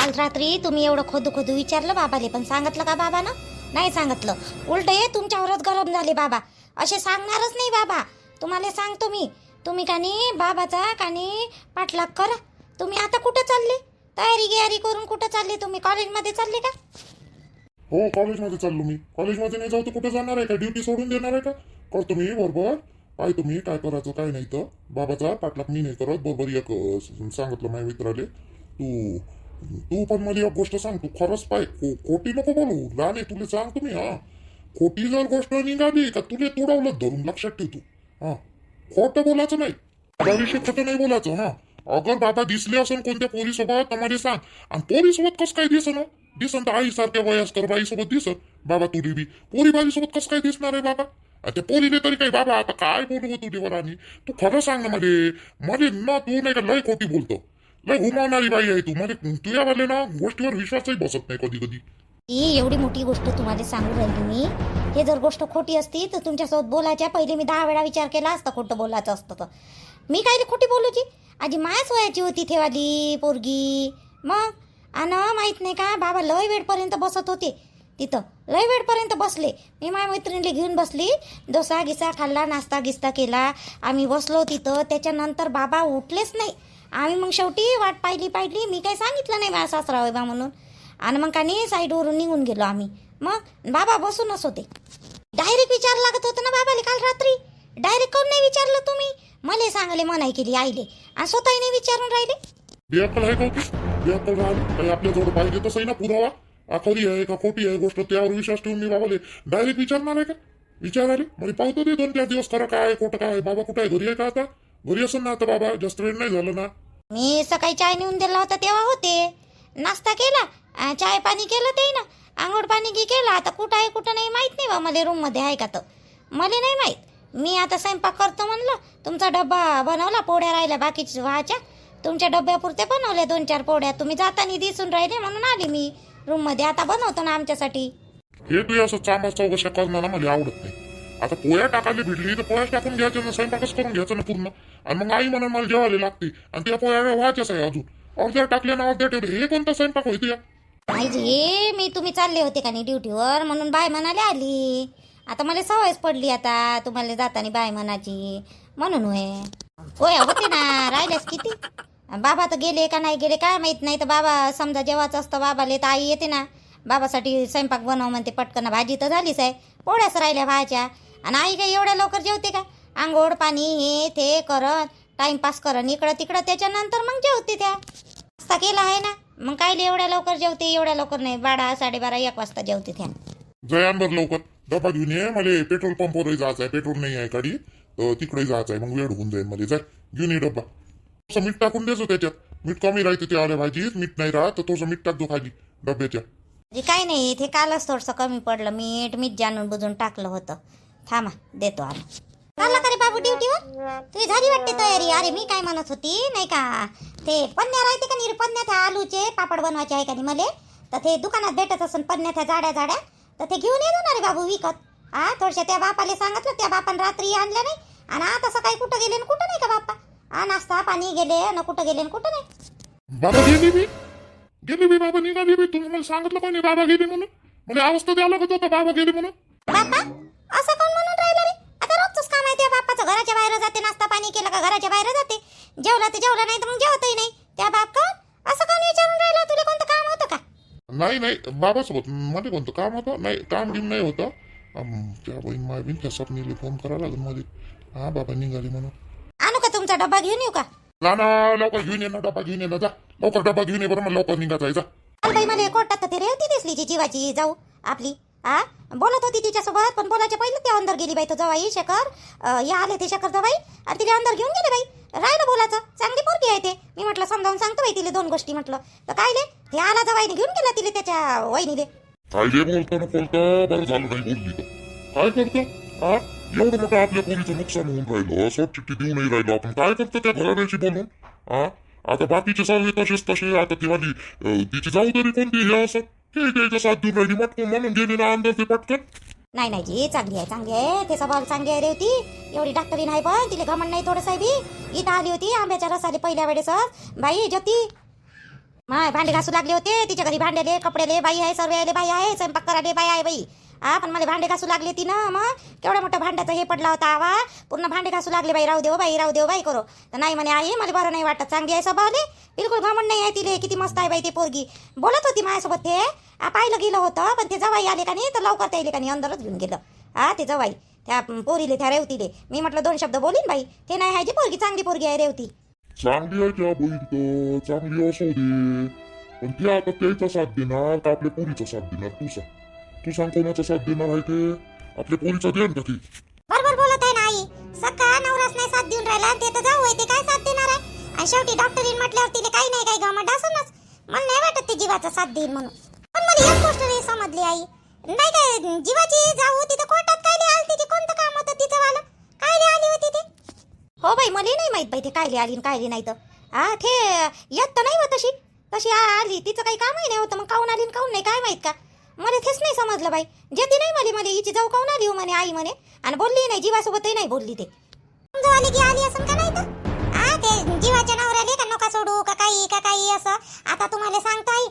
काल रात्री तुम्ही एवढं खोदू खोदू विचारलं बाबाले, पण सांगितलं का बाबानं? नाही सांगितलं. उलट तुमच्यावरच गरम झाले बाबा. असे सांगणारच नाही बाबा. तुम्हाला सांगतो मी, तुम्ही कानी बाबाचा कानी पाठलाग करा. तुम्ही आता कुठं चालले? तयारी गियारी करून कुठं चालले तुम्ही? कॉलेजमध्ये चालले का? हो, कॉलेजमध्ये चाललो मी. कॉलेजमध्ये नाही जाऊ तर कुठे जाणार आहे का? ड्युटी सोडून देणार आहे का? करतो मी बरोबर. काय तुम्ही काय करायचं काय नाही तर बाबाचा पाठलाग मी नाही करत. बरोबर एक सांगितलं माझ्या मित्राले. तू तू पण मला एक गोष्ट सांग. तू खरंच पाय खोटी नको बोलू. राणे तुला सांग तुम्ही. हा, खोटी जर गोष्ट निघाली का तुला तुडवलं धरून लक्षात ठेव तू. हा, खोटं बोलायचं नाही. त्याविषयी खोटं नाही बोलायचं. हा, अगर बाबा दिसले असेल कोणत्या पोरीसोबत तर मला सांग. आणि पोरीसोबत कसं काय दिसन? दिसन तर आईसारख्या वयस्कर बाईसोबत दिसत. बाबा तुली बी पोरी बाईसोबत कसं काय दिसणार आहे बाबा? त्या पोरीने तरी काही बाबा आता काय बोलू तुझ्यावर? आणि तू खरं सांग ना मध्ये ना. तू नाही का लय खोटी बोलतो. लय घुमावणारी बाई आहे तू. मध्ये तुझ्यावाले ना गोष्टीवर विश्वासही बसत नाही कधी कधी. ही एवढी मोठी गोष्ट तुम्हाला सांगू राहिली मी. हे जर गोष्ट खोटी असती तर तुमच्यासोबत बोलायच्या पहिले मी 10 वेळा विचार केला असता. खोटं बोलायचं असतं तर मी काय खोटी बोलूची? आजी मायाच वयाची होती ठेवाली पोरगी. मग माहित नाही का बाबा लय वेळपर्यंत बसत होते तिथं. लय वेळपर्यंत बसले. मी माझ्या मैत्रिणीला घेऊन बसली. डोसा गिसा खाल्ला, नाश्ता गिस्ता केला. आम्ही बसलो तिथं. त्याच्यानंतर बाबा उठलेच नाही. आम्ही मग शेवटी वाट पाहिली. मी काही सांगितलं नाही माझा सासरा होय बा म्हणून. आणि मग का नाही साईडवरून निघून गेलो आम्ही. मग बाबा बसूनच होते. डायरेक्ट विचार लागत होतं ना बाबाले काल रात्री. डायरेक्ट काऊन नाही विचारलं तुम्ही? मला सांगले मनाई केली आईले आणि स्वतःही नाही विचारून राहिले. बेअक्कल आहे का होती? बेअक्कल राहिली काही आपल्याजवळ पाहिजे तसंही ना पुरावा. खरी आहे का खोटी आहे गोष्ट त्यावर विश्वास ठेवून मी बाबाले डायरेक्ट विचारणार आहे का? विचाराले म्हणजे पाहतो ते 2-4 दिवस खरं काय खोटं काय. बाबा कुठं आहे? घरी आहे का आता? घरी असेल ना आता बाबा. जास्त वेळ नाही झालं ना. मी सकाळी चाय नेऊन दिला होता तेव्हा होते. नाश्ता केला, चाय पाणी केलं ते ना. आंघोळ पाणी की केलं. आता कुठं आहे कुठं नाही माहित नाही बा. मला रूम मध्ये आहे का तर मला नाही माहित. मी आता स्वयंपाक करतो म्हणलं. तुमचा डब्बा बनवला. पोळ्या राहिल्या बाकीच्या व्हायच्या. तुमच्या डब्यापुरते बनवल्या 2-4 पोळ्या. तुम्ही जाताना दिसून राहिले म्हणून आली मी रूम मध्ये. आता बनवतो ना आमच्यासाठी. हे तू असं चांबा चौकशा करणं ना मला आवडत नाही. आता पोळ्या टाकायला भिडली तर पोळ्याच टाकून घ्यायचं ना. स्वयंपाकच करून घ्यायचं ना पूर्ण. आणि मग आई म्हणून मला जेवायला लागते. आणि त्या पोळ्या व्हायच्याच आहे अजून. अर्ध्या टाकल्या ना अर्ध्या ठेवले. हे कोणता स्वयंपाक होईल या? नाही मी तुम्ही चालले होते का नाही ड्युटीवर म्हणून बाय म्हणाले आली. आता मला सवयच पडली आता तुम्हाला जाताना बाय म्हणाची म्हणून. होय होते ना. राहिल्यास किती. बाबा तर गेले का नाही गेले काय माहित. नाही तर बाबा समजा जेव्हाच असतं बाबाले तर आई येते ना. बाबासाठी स्वयंपाक बनव म्हणते पटकन. भाजी तर झालीच आहे. पोळ्याच राहिल्या व्हायच्या. आणि आई काही एवढ्या लवकर जेवते का? आंघोळ पाणी हे ते करत टाइमपास करत इकडं तिकडं. त्याच्यानंतर मग जेवते. त्या नाश्ता केला आहे ना. मग कायले एवढ्या लवकर जेवते? एवढ्या लवकर नाही. 12, 12:30, 1 वाजता जेवते त्या. जयांबर लवकर डबा घेऊन ये. मला पेट्रोल पंपवरही जायचं आहे. पेट्रोल नाही आहे गाडी तर तिकडे जायचं आहे. मग वेळ होऊन जाईल मला. जाय घेऊन ये डब्बा. थोडंसं मीठ टाकून देतो त्याच्यात. मीठ कमी राहते ते आल्या भाजीत. मीठ नाही राहत तर थोडंसं मीठ टाकतो खाली डब्याच्या. काय नाही ते कालच थोडंसं कमी पडलं. मीठ जाणून बुजून टाकलं होतं. थांबा देतो आम्ही. चालला का रे बाबू ड्युटीवर? तुझी झाली वाटते तयारी. अरे मी काय म्हणत होती नाही का, ते पन्न्या राहते का नाही पन्न्या त्या आलूचे पापड बनवायचे आहे का नाही मले. तर ते दुकानात भेटत असून पन्न्या त्या जाड्या तर ते घेऊन येतो ना रे बाबू विकत. थोडशा त्या बापाले सांगितलं. त्या बापान रात्री आणल्या नाही. आणि आता सकाळी कुठं गेले ना कुठं नाही का बाप्पा. नाश्ता पाणी गेले ना कुठं गेले ना कुठं नाही. बाबा गेली मी बाबा निघाली मी. तुम्ही मला सांगितलं कोणी बाबा गेली म्हणून? मला अवस्था द्यायला लागत होता बाबा गेली म्हणून. बाप्पा असं कोण म्हणून राहिलं रे? आता रोजच काम आहे त्या बाप्पाचं. घराच्या बाहेर जाते. नाश्ता पाणी केलं का घराच्या बाहेर जाते. जेवला तर जेवला नाही तर मग जेवतही नाही. त्या बाप का असं कोण विचारून राहिलं? तुला कोणतं काम होतं का? नाही बाबासोबत मला कोणतं काम होतं? नाही काम घेऊन नाही होतं. त्या बहीण माय त्या स्वप्नीला फोन करायला लागेल मध्ये. बाबा निघाली म्हणून. आणू का तुमचा डब्बा घेऊन येऊ का? ना लवकर घेऊन ये ना. डबा घेऊन ये ना. जा लवकर डबा घेऊन ये बरं. मला लवकर निघायचं आहे. जा बाई मला कोर्टात तर ते रेवती दिसली जीवाची जाऊ आपली. बोलत होती तिच्यासोबत पण बोलायच्या पहिले ते अंदर गेली बाई. तो जवाई शेखर या आले ते शेखर जवाई आणि तिला अंदर घेऊन गेले बाई. राहिलं बोलायचं. चांगली पोरगी आहे ते. मी म्हटलं समजावून सांगतो बाई तिला 2 गोष्टी म्हटलं तर कायले ते आला जवाईने घेऊन गेला तिला त्याच्या वहिनीले. काय जे बोलतो ना बोलतं बरं झालं नाही बोलली तर काय करतो. एवढं मोठं आपल्या पोरीचं नुकसान होऊन राहिलं. शॉर्ट चिठ्ठी देऊ नाही राहिलो आपण. काय करतो त्या घराण्याची बोलून. आता बाकीचे सर्व तसेच आता तिवाली तिची जबाबदारी कोणती हे असं हे त्याच्या साथ देऊन राहिली मटकून म्हणून गेली ना अंदर ते पटकन. नाही जी चांगली आहे ते स्वभाव चांगली आहे रे होती. एवढी डॉक्टरी नाही पण तिला घमंड नाही थोडंसं बी. इथं आली होती आंब्याच्या रसाले पहिल्या वेळेस बाई ज्योती माय भांडे घासू लागले होते तिच्या घरी, भांड्याले कपड्याले बाई आहे, सर्व बाई आहे, स्वयंपाक करायला बाई आहे बाई. पण मला भांडे घासू लागले ती ना, मग केवढ्या मोठ्या भांड्याचं हे पडला होता आवा, पूर्ण भांडे घासू लागले बाई. राहू देऊ बाई, राहू देऊ बाई करो. तर नाही म्हणे आई मला बरं नाही वाटत, चांगली आहे स्वभावले, बिलकुल घमंड नाही आहे तिले, किती मस्त आहे बाई ती पोरगी. बोलत होती माझ्यासोबत ते, पाहिलं गेलं होतं, पण ते जवाई आले का नाही तर लवकर ते का नाही अंदरच घेऊन गेलं. ते जवाई त्या पोरीले, त्या रेवतीले. मी म्हटलं 2 शब्द बोलीन बाई, ते नाही आहे जी पोरगी, चांगली पोरगी आहे रेवती. चांगली आहे त्या बहीण तर चांगली असू दे, पण ती आता त्याचा साथ देणार का आपल्या पोरीचा साथ देणार? तू सांग कोणाचा साथ देणार आहे ते? आपल्या पोरीचा देणार का ती? बरोबर बोलत आहे ना आई, सका नवराच नाही साथ देऊन राहिला, ते तर जाऊ आहे, ते काय साथ देणार आहे? आणि शेवटी डॉक्टरीन म्हटल्यावर तिने काही नाही काही गमत असूनच मला नाही वाटत ते जीवाचा साथ देईल म्हणून. पण मला एक गोष्ट नाही समजली आई, नाही काय जीवाची जाऊ तिथं कोर्टात काय आली, तिचे कोणतं काम होतं तिचं वाला, काय आली होती ते? हो बाई मला नाही माहित बाई ते कायले आली कायले नाही तर. ते येत तर नाही होत तशी तशी आली, तिचं काही कामही नाही होतं, मग काऊन आली काऊन नाही काय माहित का? मला तेच नाही समजलं बाई. जेती नाही मला हिची जाऊ काऊन आली हो म्हणे आई म्हणे, आणि बोलली नाही जीवासोबतही नाही बोलली. ते आली की आली असं का नाही तर? ते जीवाच्या नवऱ्याले का नका सोडू का काही असं. आता तुम्हाला सांगतो आई,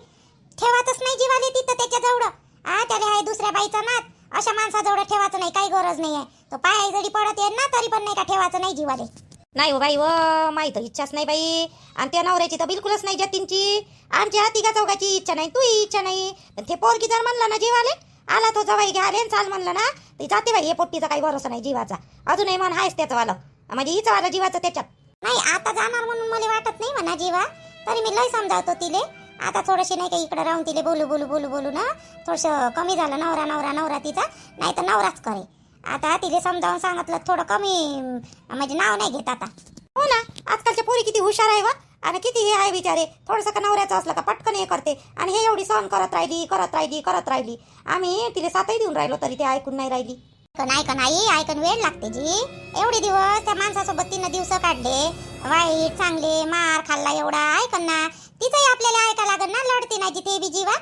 ठेवातच नाही जीवाले तिथं त्याच्या जवळ. त्याला आहे दुसऱ्या बाईचा नात, अशा माणसाजवळ ठेवायचं नाही, काही गरज नाही आहे. तो पाय जरी पडत येईल ना तरी पण नाही का ठेवायचं नाही जीवाले. नाही हो बाई व माहीत इच्छाच नाही बाई, आणि त्या नवऱ्याची तर बिलकुलच नाही जतीनची. आमच्या तिघा चौघाची इच्छा नाही, तू इच्छा नाही. पण ते पोरगी जर म्हणलं ना जीवाले, आला तो जवाई घ्या आले चाल म्हणलं ना, ती जाते बाई. हे पोट्टीचा काही भरोसा नाही जीवाचा, अजूनही मन आहेच त्याचं वालं, म्हणजे हिचं वाला जीवाचं त्याच्यात नाही. आता जाणार म्हणून मला वाटत नाही म्हणा जीवा, तरी मी लय समजावतो तिले. आता थोडीशी नाही का इकडे राहून तिले बोलू ना थोडंसं कमी झालं नवरा तिचा, नाही तर नवराच करे. आता तिले समजावून सांगितलं थोडं कमी, म्हणजे नाव नाही घेत आता. हो ना, आजकालच्या पोरी किती हुशार आहे वा, आणि किती हे आहे बिचारे. थोडंसं का नवऱ्याचं असलं का पटकन हे करते, आणि हे एवढी सहन करत राहिली. आम्ही तिले साथही देऊन राहिलो तरी ते ऐकून नाही राहिली. ऐकून वेळ लागते जी. एवढे दिवस त्या माणसासोबत 3 दिवस काढले, वाईट चांगले मार खाल्ला एवढा, ऐकन ना तिचंही आपल्याला ऐका लागत ना. लढते ना जी ते बी जीवा.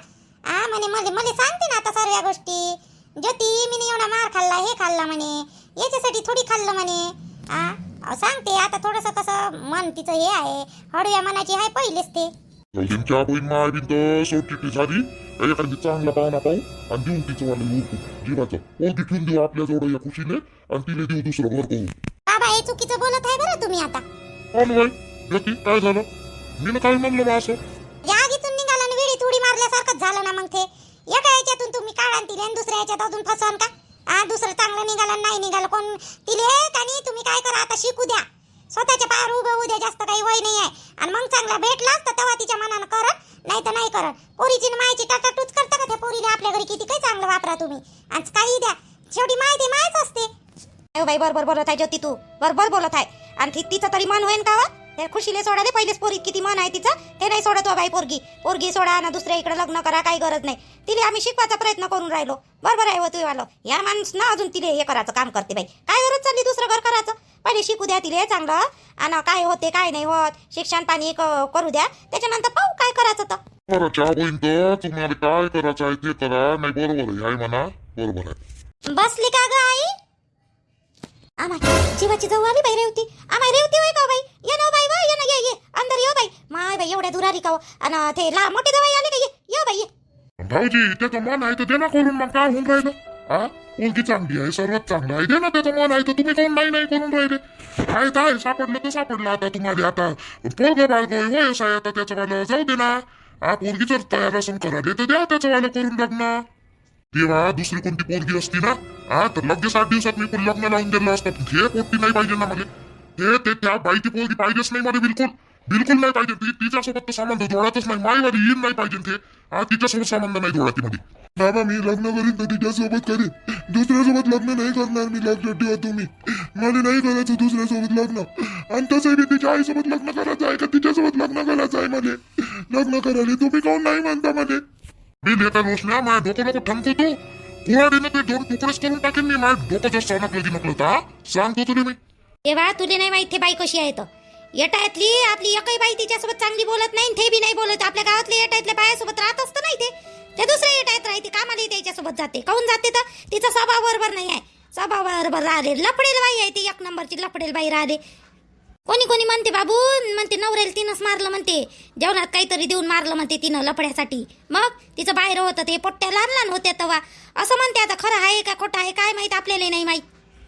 म्हणे मला सांगते ना आता सर्व गोष्टी. ज्योती मी एवढा मार खाल्ला, हे खाल्ला म्हणे, याच्यासाठी थोडी खाल्लं म्हणे. सांगते आता थोडंसं कसं मन तिचं हे आहे, हळूया मनाची आहे पहिलेच ते. त्या बहीण माय बी तर सोडचिट्टी झाली, एखादी चांगला पाहुणा पाहू आणि देऊन तिचं वाला उरकू जीवाचं. ओळखी ठेवून देऊ आपल्या जवळ या खुशीने, आणि तिला देऊ दुसरं घर करू. बाबा हे चुकीचं बोलत आहे बरं तुम्ही आता. कोण बाई ज्योती काय झालं? मी काय म्हणलं बा असं? जागीतून निघाला आणि वेळी थोडी मारल्यासारखंच झालं ना. मग ते एका याच्यातून तुम्ही काढा तिले आणि दुसऱ्या याच्यात अजून फसवून का? दुसरं चांगलं निघालं नाही निघालं कोण तिले का नाही. तुम्ही काय करा आता, शिकू द्या, स्वतःच्या पायावर उभं होऊ द्या, जास्त काही वय नाही आहे. आणि मग चांगला भेटला तर तेव्हा तिच्या मनानं करत, नाही तर नाही करत. पोरीची मायची टाटाटूच करता का त्या पोरीला? आपल्या घरी किती काही चांगलं वापरा तुम्ही, आज काही द्या, शेवटी माय ते मायच असते. बाई बरोबर बोलत आहे ज्योती, तू बरोबर बोलत आहे. आणि तिचं तरी मन होईन का वा? त्या खुशीले सोडाले पहिलेच पोरीत किती मन आहे तिचं, ते नाही सोडत हो बाई. पोरगी सोडा ना, दुसऱ्या इकडे लग्न करा, काही गरज नाही. तिला आम्ही शिकवायचा प्रयत्न करून राहिलो, बरोबर आहे हो तुझ्यावालं. या माणूस ना अजून तिले हे करायचं काम करते बाई. काय गरज चालली दुसरं घर करायचं? पहिले शिकू द्या तिले चांगलं, आणि काय होते काय नाही होत, शिक्षण पाणी करू द्या, त्याच्यानंतर पाहू काय करायचं तर. बरं चहा बहीण तर तुम्हाला काय करायचं आहे ते करा. नाही बरोबर आहे म्हणा, बरोबर आहे. बसली का ग आई? जीवाची जाऊ आली बाई रेवती. रेवती होय का बाई? ये ना बाई, ये ना, ये अंदर ये बाई. माय बाई एवढ्या दुरारी का? आणि ते मोठे जवाई आले का? ये बाई ये. भाऊजी त्याचं मन आहे तर दे ना करून, मग काय होऊन राहिलं? पोरगी चांगली आहे, सर्वात चांगलं आहे, दे ना. त्याचं मन आहे तर तुम्ही कोण नाही करून राहिले? आहे सापडलं तर सापडलं. आता तुम्हाला आता पोरग बाळग वयस आहे, आता त्याचं वाला जाऊ दे ना. पोरगी जर तयार असून करायला तर द्या त्याचं वाला करून लग्न. तेव्हा दुसरी कोणती पोरगी असती ना, तर लगेच 8 दिवसात मी पण लग्न लावून दिलं असतं. हे पोट्टी नाही पाहिजे ना मला. ते त्या बाईची पोरगी पाहिजेच नाही मला, बिलकुल नाही पाहिजे. तिच्यासोबत तर संबंध जोडातच नाही. मायवाली येईन नाही पाहिजे ते. तिच्यासोबत संबंध नाही जोडाती मध्ये. बाबा मी लग्न करीन तर तिच्यासोबत करीन, दुसऱ्यासोबत लग्न नाही करणार मी. लग्न ठेवा तुम्ही, मला नाही करायचं दुसऱ्यासोबत लग्न. आणि तसंही मी तिच्या आईसोबत लग्न करायचं आहे का तिच्यासोबत लग्न करायचं आहे मला? लग्न करायला तुम्ही कोण नाही म्हणता मला? मी लेखा रोषण्या माझ्या डोकं नको ठणकतो. कुऱ्हाडीनं ते 2 तुकडेच करून टाकेन मी. माझ्या डोकं जर नकलं तर सांगतो तुला मी. तेव्हा तुला नाही माहित ते बाई कशी आहे तर. येटायतली आपली एकही बाई तिच्यासोबत चांगली बोलत नाही, ते बी नाही बोलत. आपल्या गावातले येटायतल्या बायासोबत राहत असतं नाही ते दुसऱ्या येटायत राहते, कामाला त्याच्यासोबत जाते. काहून जाते तर तिचा स्वभाव बरोबर नाही आहे. स्वभाव बरोबर राहिले, लपडेल बाई आहे ती, 1 नंबरची लपडेल बाई राहिले. कोणी कोणी म्हणते बाबू, म्हणते नवऱ्याला तिनंच मारलं, म्हणते जेवणात काहीतरी देऊन मारलं, म्हणते तिनं लफड्यासाठी. मग तिचं बाहेर होतं ते पोट्ट्या लहान लहान होत्या तेव्हा, असं म्हणते. आता खरं आहे का खोटं आहे काय माहित, आपल्याला नाही माहित.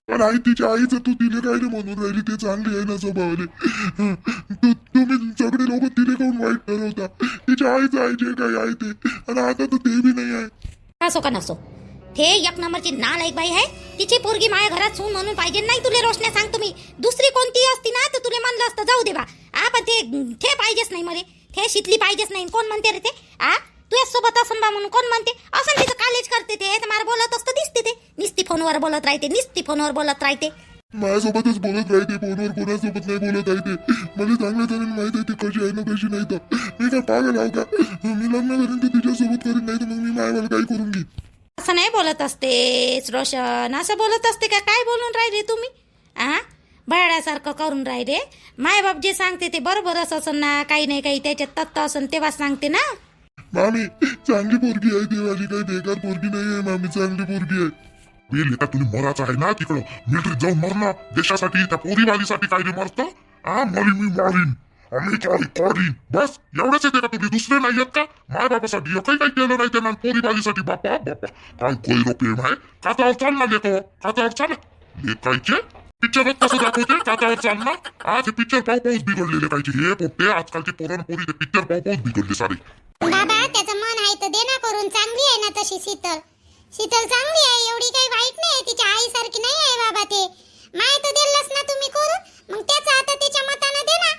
पण आई तिच्या आईचं तू तिले काय रे म्हणून राहिली, ते चांगली आहे ना स्वभावाले. तुम्ही सगळे लोक तिले काऊन वाईट ठरवता. तिच्या आईचं आहे जे काही आहे ते, आणि आता तर ते बी नाही आहे. असो का नसो, ते एक नंबरची नालायक बाई आहे. तिची पोरगी माझ्या घरात सून म्हणून पाहिजे नाही. तुले रोशन्या सांगतो मी, दुसरी कोणती असती ना तर तुले म्हणलं असतं जाऊ दे बा. पण ते पाहिजेच नाही मला, ते शितली पाहिजेच नाही. कोण म्हणते रे ते? तुझ्या सोबत असन बा म्हणून कोण म्हणते? असं तिचं कॉलेज करते ते, तर मला बोलत असतं दिसते ते. निस्ती फोनवर बोलत राहते, निस्ती फोनवर बोलत राहते. माझ्यासोबतच बोलत राहते, फोनवर कोणासोबत नाही बोलत आहे ते. मला चांगल्या तऱ्हेने माहित आहे ती कशी आहे ना कशी नाही. तर मी काय पागल आहो का? मी लग्न करीन तर तिच्यासोबत करीन, नाही तर मग मी मायवाला काही करून घेईन. असं नाही बोलत असतेस रोशन, असं बोलत असते का? काय बोलून राहिले तुम्ही? बळासारखं करून राहिले. मायबाप जे सांगते ते बरोबरच असं ना, काही नाही काही त्याच्यात तत्व असन तेव्हा सांगते ना. मामी चांगली पोरगी आहे ती, माझी काही बेकार पोरगी नाही आहे. मामी चांगली पोरगी आहे. बेल का तुम्ही मराचं आहे ना, तिकडं मिलिटरीत जाऊन मरणं देशासाठी, त्या पोरीवालीसाठी काय रे मरतं? मी मारीन, आम्ही काढीन, बस एवढंच येते का तुम्ही? दुसरे नाही आहेत का? माय बापासाठी एकही काही केलं नाही त्यांना, पोरीवालीसाठी बापा काय कोयरो प्रेम आहे. कातावर चाल ना लेखो, कातावर चाल. लेखायचे पिक्चर कसं दाखवते कातावर चालना. ते पिक्चर पाहूच बिघडलेले कायचे हे पोट्टे. आजकालचे पोरण पोरी ते पिक्चर पाहूच बिघडले सारे. बाबा त्याचं मन आहे तर दे ना करून. चांगली आहे ना तशी शीतल चांगली आहे, एवढी काही वाईट नाही आहे. तिच्या आईसारखी नाही आहे बाबा. ते माय तर दिलंच ना तुम्ही करून, मग त्याचं आता तिच्या मतानं दे ना.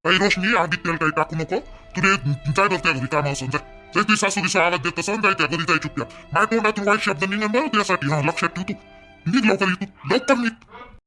काही रोशनी आदित्यला काही टाकू नको. तुले जाय बघ त्या घरी काम असून जाय. तुझी सासू विसू आवाज देत असं जाय त्या घरी, जाय चुपक्या. माय तोंडातून वाईट शब्द निघून बरं त्यासाठी. लक्षात ठेव तू. निघ लवकर इथून, लवकर निघ.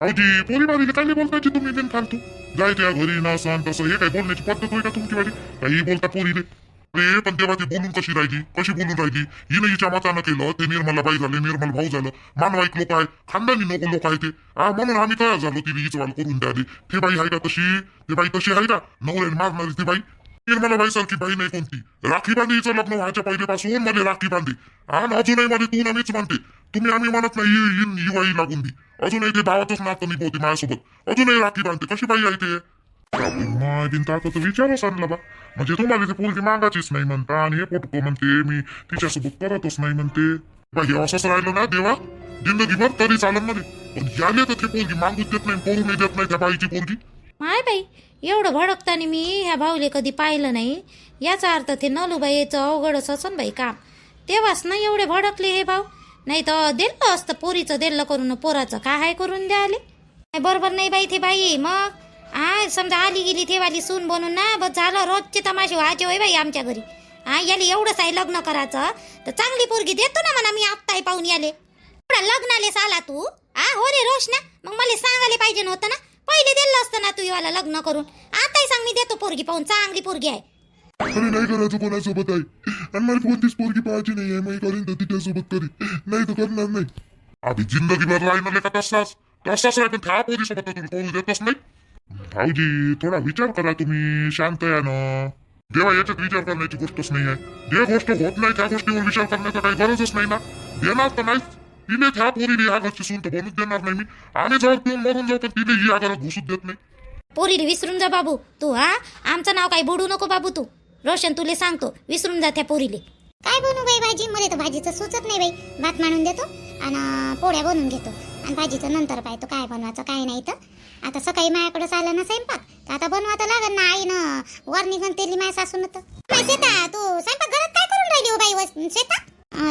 अवजी पोरीवालीला काय बोलतायची तुम्ही बिन फालतू. जाय त्या घरी ना सण तसं, हे काही बोलण्याची पद्धत होय का तुमची वाली? काही बोलता पोरीले. अरे पण तेव्हा ती बोलून कशी बोलून राहिली. हिने हिच्या मतानं केलं, ते निर्मला बाई झाले, निर्मल भाऊ झालं, मानवाईक लोक आहे, खानदानी लोक आहे ते. म्हणून आम्ही तयार झालो तिने हीच वाल करून द्यावी. ते बाई आहे का तशी? ते बाई तशी आहे का नवऱ्याने मारणारी ती बाई? निर्मला बाई सारखी बाई नाही कोणती. राखी बांधी हिचं लग्न व्हायच्या पहिलेपासून मला राखी बांधी. अजूनही मला तू ना मीच मानते. तुम्ही आम्ही म्हणत नाही ही बाई लागून दी. अजूनही ते भावातच नातं निभवते माझ्यासोबत, अजूनही राखी बांधते. कशी बाई आहे ते? बिनता तर विचारच आणला बा. म्हणजे तुम्हाला ते पोरगी मागायचीच नाही म्हणता, आणि हे पोटको म्हणते मी तिच्यासोबत करतच नाही म्हणते. हे असंच राहिलं ना देवा जिंदगीभर तरी चालेल मध्ये. पण याले तर ते पोरगी मागूच देत नाही, करूनही देत नाही त्या बाईची पोरगी. माय बाई, एवढं भडकताना मी ह्या भाऊले कधी पाहिलं नाही. याचा अर्थ ते नलूबाईचं अवघडच असं बाई काम. तेव्हाच ना एवढे भडकले हे भाऊ. नाही तर दिलं असतं पोरीचं, दिलं करून पोराचं काय करून द्याले. बरोबर नाही बाई ते बाई. मग समजा आली गेली तेवाली सून बनून ना, बस झालं. रोजचे तमाशे व्हायचे होय बाई आमच्या घरी. याले एवढंच आहे लग्न करायचं तर चांगली पोरगी देतो ना म्हणा मी आत्ताही पाहून याले. लग्नाले साला तू हो रे रोशना, मग मला सांगायला पाहिजे नव्हतं ना. पहिले दिलं असतं ना तू याला लग्न करून. आताही सांग मी देतो पोरगी पाहून, चांगली पोरगी आहे. अरे नाही करायचं कोणासोबत आहे, आणि मला कोणतीच पोरगी पाहायची नाही आहे. मी करीन तर तिच्यासोबत करीन, नाही तर करणार नाही. आधी जिंदगीभर राहिलं का तसाच आहे. पण त्या पोरीसोबत तुम्ही करू देतच नाही. भाऊजी थोडा विचार करा तुम्ही, शांत यानं. देवा याच्यात विचार करण्याची गोष्टच नाही आहे. जे गोष्ट होत नाही त्या गोष्टीवर विचार करण्याचा काही गरजच नाही ना. देणार तर नाही तिने त्या पोरीने या घरची सून तर बनूच देणार नाही मी. आम्ही जवळ पिऊन मरून जाऊ, पण तिने या घरात घुसूच देत नाही. पोरीने विसरून जा बाबू तू. आमचं नाव काही बुडू नको बाबू तू. रोशन तुले सांगतो, विसरून जा त्या पोरीले. काय बनवू बाई भाजी? मला तर भाजीचं सुचत नाही बाई. भात मांडून देतो आणि पोळ्या बनवून घेतो, आणि भाजीचं नंतर पाहतो काय बनवायचं काय नाही. तर आता सकाळी माझ्याकडे आलं ना स्वयंपाक, तर आता बनवायचं लागल ना. आईनं वर निघून तेली माझ्या सासून. तर शेता तू स्वयंपाक घरात काय करून राहिली हो बाई? शेता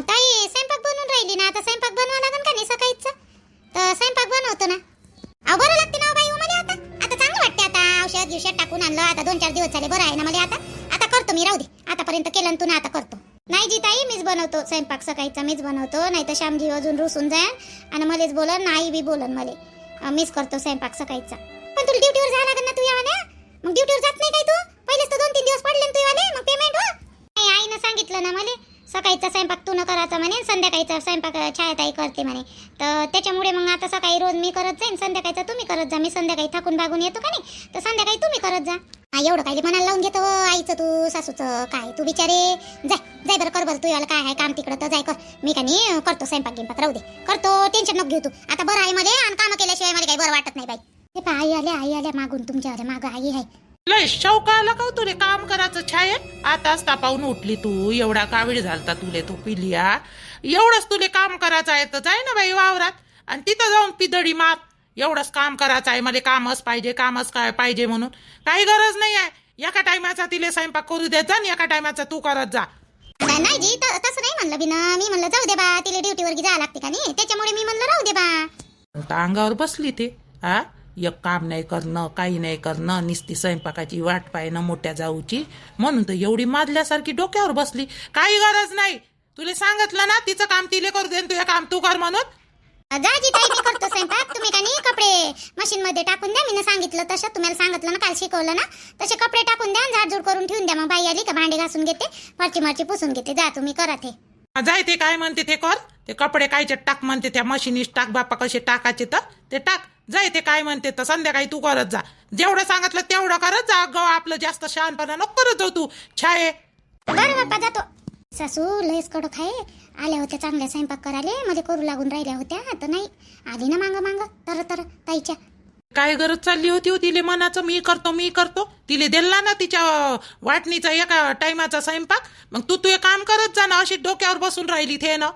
ताई स्वयंपाक बनवून राहिली ना. आता स्वयंपाक बनवा लागेल का नाही सकाळीच? तर स्वयंपाक बनवतो ना. बरं लागते ना बाई मला. आता चांगलं वाटते. आता औषध टाकून आणलं. आता 2-4 दिवस झाले बरं आहे ना मला. आता करतो मी, राहू दे. आतापर्यंत केलं तू ना, आता करतो. नाही जी ताई मीच बनवतो स्वयंपाक, सकाळीचा मीच बनवतो. नाही तर श्यामजी अजून रुसून जाय आणि मलाच बोलन, आई बी बोलन मला. मीच करतो स्वयंपाक सकाळीचा. पण तुला ड्युटीवर जावं लागेल ना तू यावाने. मग ड्युटीवर जात नाही काय तू? पहिलेच तर 2-3 दिवस पडले तू यावाने, मग पेमेंट हो. नाही आईनं सांगितलं ना मला, सकाळीचा स्वयंपाक तू न करायचा म्हणे, संध्याकाळीचा स्वयंपाक छायाताई करते म्हणे. तर त्याच्यामुळे मग आता सकाळी रोज मी करत जाईन, संध्याकाळचा तुम्ही करत जा. मी संध्याकाळी थकून भागून येतो का नाही, तर संध्याकाळी तुम्ही करत जा. एवढं काय मनाला लावून घेतो आईचं तू सासूचं काय तू बिचारे. जाय बरं कर बरं, तू याला काय आहे काम तिकडं तर जाय कर. मी का नाही करतो स्वयंपाक गिंपाक, राहू दे करतो. टेन्शन नको घेऊ तू. आता बरं आहे मध्ये, आणि कामं केल्याशिवाय मला काही बरं वाटत नाही बाई. ते पहा आई आल्या मागून तुमच्या माग आई आहे. लय शौक आला का हो तुले काम करायचं छाये? आताच तापावून उठली तू, एवढा कावीळ झालता तुले तो पिलिया. एवढंच तुले काम करायचं आहे तर जाय ना बाई वावरात आणि तिथं जाऊन पिदडी मार. एवढंच काम करायचं आहे, मला कामच पाहिजे कामच काय पाहिजे म्हणून काही गरज नाही आहे. एका टायमाचा तिले स्वयंपाक करू देत जा आणि एका टायमाचा तू करत जा. नाही जी तसं नाही म्हणलं बिना, मी म्हणलं जाऊ दे बा, तिला ड्युटीवर जावं लागते का नाही, त्याच्यामुळे मी म्हणलं राहू दे बा. आता अंगावर बसली ते हा, एक काम नाही करणं काही नाही करणं, निस्ती स्वयंपाकाची वाट पाहणं मोठ्या जाऊची, म्हणून तर एवढी माजल्यासारखी डोक्यावर बसली. काही गरज नाही, तुला सांगितलं ना तिचं काम तिले करू दे, तुझं काम तू कर म्हणून. जाजी ताई मी करतो स्वयंपाक, तुम्ही का नाही कपडे मशीन मध्ये टाकून द्या. मी सांगितलं तसं, तुम्हाला सांगितलं ना काल शिकवलं ना तसे कपडे टाकून द्या, झाडझूड करून ठेवून द्या. मग बाई आली का भांडे घासून घेते, मरची पुसून घेते. जा तुम्ही करा ते. जाय ते काय म्हणते ते कर, ते कपडे कायचे टाक म्हणते त्या मशीनीस टाक बापा, कसे टाकायचे तर ते टाक. जाय ते काय म्हणते तर संध्याकाळी तू करत जा, जेवढं सांगितलं तेवढं करत जा. ग आपलं जास्त शहाणपणा नको करत जाऊ तू छाये. बरं बाप्पा जातो. सासू लयच कडक आहे, आल्या होत्या चांगल्या स्वयंपाक करायला, मला करू लागून राहिल्या होत्या, आता नाही आली ना मांग तर ताईच्या. काय गरज चालली होती हो तिले मनाचं मी करतो. तिले दिला ना तिच्या वाटणीचा एका टायमाचा स्वयंपाक, मग तू काम करत जा ना. अशी डोक्यावर बसून राहिली थे ना.